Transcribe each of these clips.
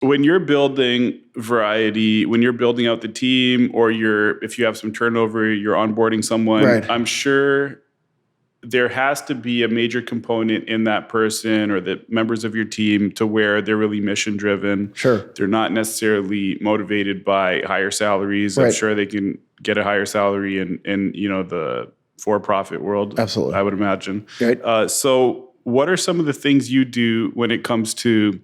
when you're building variety, when you're building out the team, or if you have some turnover, you're onboarding someone, Right. I'm sure there has to be a major component in that person or the members of your team to where they're really mission driven. Sure. They're not necessarily motivated by higher salaries. I'm Right. sure they can get a higher salary in the for-profit world. Absolutely. I would imagine. Right. So what are some of the things you do when it comes to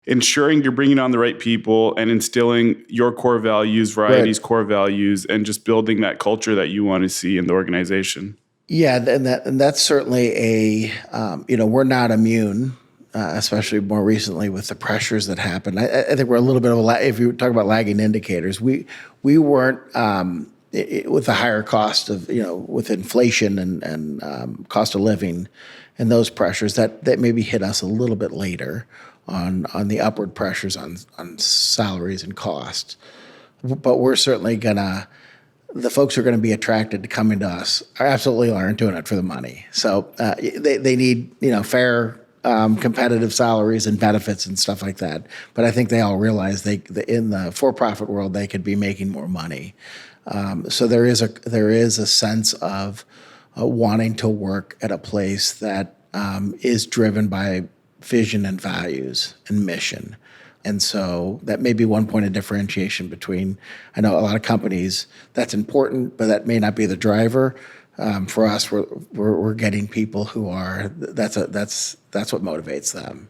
ensuring you're bringing on the right people and instilling your core values, Variety's core values, and just building that culture that you want to see in the organization? Yeah, and that's certainly we're not immune, especially more recently with the pressures that happened. I think we're a little bit of if you talk about lagging indicators, we weren't with the higher cost of with inflation and cost of living and those pressures that maybe hit us a little bit later on the upward pressures on salaries and costs. But we're certainly the folks who are going to be attracted to coming to us absolutely aren't doing it for the money. So they need fair, competitive salaries and benefits and stuff like that. But I think they all realize in the for-profit world they could be making more money. So there is a sense of wanting to work at a place that is driven by vision and values and mission. And so that may be one point of differentiation between, I know a lot of companies, that's important, but that may not be the driver. For us, we're getting people who are, that's what motivates them.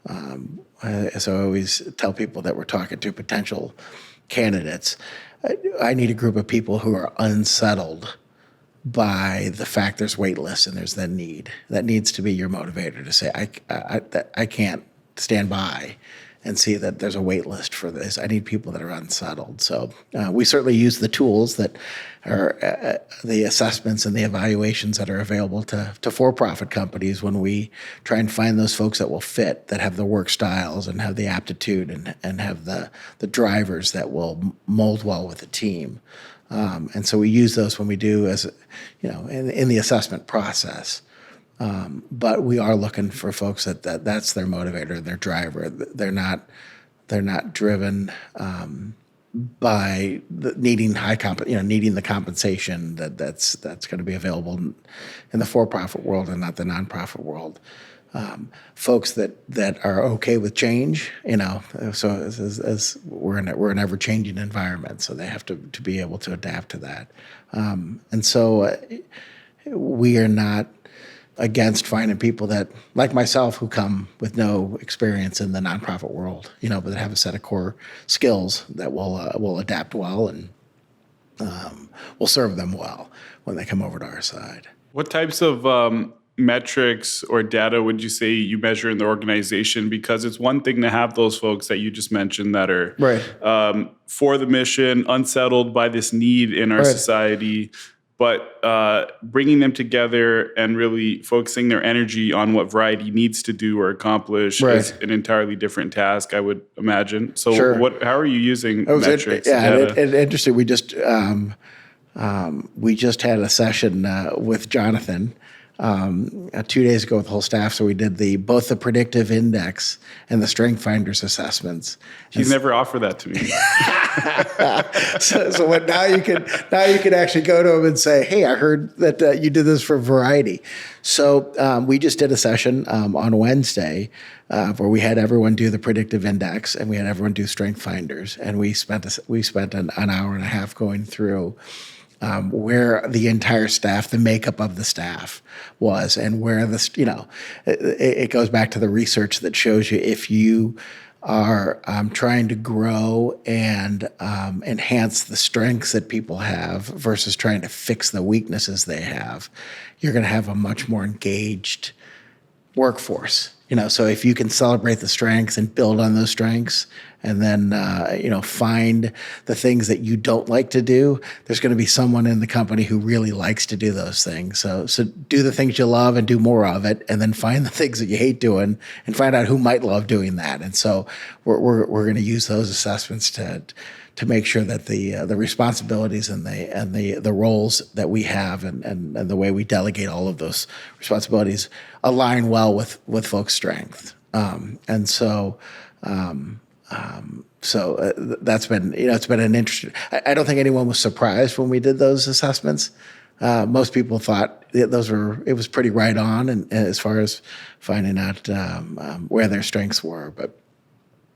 So I always tell people that we're talking to potential candidates, I need a group of people who are unsettled by the fact there's wait lists and there's that need. That needs to be your motivator to say, I can't stand by and see that there's a wait list for this. I need people that are unsettled. So we certainly use the tools that are the assessments and the evaluations that are available to for-profit companies when we try and find those folks that will fit, that have the work styles and have the aptitude and have the drivers that will mold well with the team. And so we use those when we do in the assessment process. But we are looking for folks that's their motivator, their driver. They're not driven by needing needing the compensation that's going to be available in the for-profit world and not the nonprofit world. Folks that are okay with change, so as we're in an ever-changing environment, so they have to be able to adapt to that. And so we are not against finding people that, like myself, who come with no experience in the nonprofit world, but that have a set of core skills that will adapt well and will serve them well when they come over to our side. What types of metrics or data would you say you measure in the organization? Because it's one thing to have those folks that you just mentioned that are for the mission, unsettled by this need in our society, but bringing them together and really focusing their energy on what Variety needs to do or accomplish is an entirely different task, I would imagine. So how are you using metrics? And interesting. We just had a session with Jonathan 2 days ago with the whole staff. So we did both the predictive index and the strength finders assessments. He's never offered that to me. So now you can actually go to him and say, hey, I heard that you did this for Variety. So we just did a session on Wednesday where we had everyone do the predictive index and we had everyone do strength finders. And we spent an hour and a half going through where the entire staff, the makeup of the staff was, and where it goes back to the research that shows you if you are trying to grow and enhance the strengths that people have versus trying to fix the weaknesses they have, you're going to have a much more engaged workforce. So if you can celebrate the strengths and build on those strengths and then, find the things that you don't like to do, there's going to be someone in the company who really likes to do those things. So do the things you love and do more of it, and then find the things that you hate doing and find out who might love doing that. And so we're going to use those assessments to make sure that the responsibilities and the roles that we have and the way we delegate all of those responsibilities align well with folks' strength. And so That's been, it's been an interesting. I don't think anyone was surprised when we did those assessments. Most people thought it was pretty right on, and as far as finding out where their strengths were. But